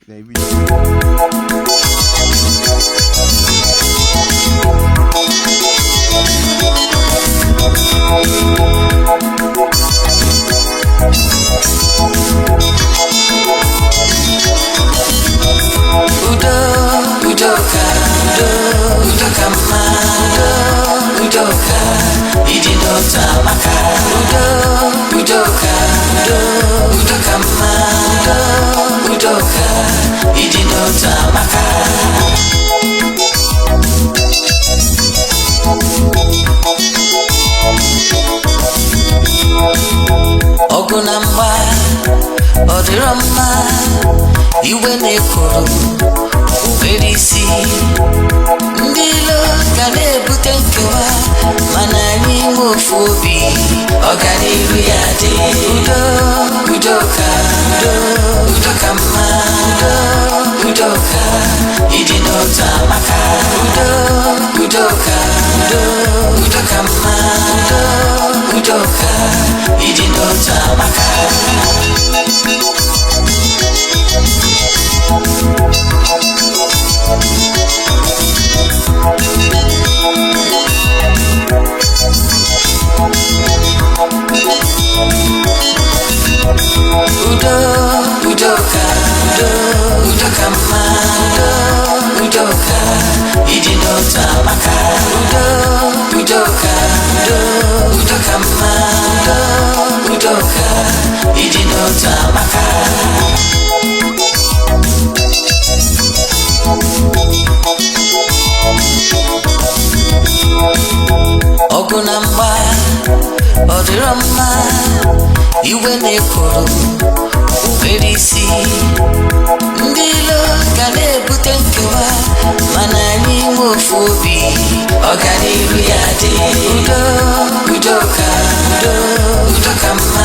na iri Udoka, idinota maka. Udoka, udoka ma. Udoka, idinota maka. Ogunamba, odirama, iwe nekoro, uwerisi. Ndilo ka na-ebute nkewa mana anyị nwe ofu obi ọganiru ya dị. Udoka udoka mma. Udoka ịdị n'otu amaka. Udoka udoka mma. Udoka ịdị n'otu amaka. Udoka ma. Udoka ịdị n'otu amaka. Udoka udoka ma. Udoka ịdị n'otu amaka. Ọgụ na mgba ọ dịrọ mma, iwe na-ekoro obere isi. Ndị ilo ka na-ebute nkewa mana anyị nwe ofu obi ọganiru ya dị. Udoka udoka mma.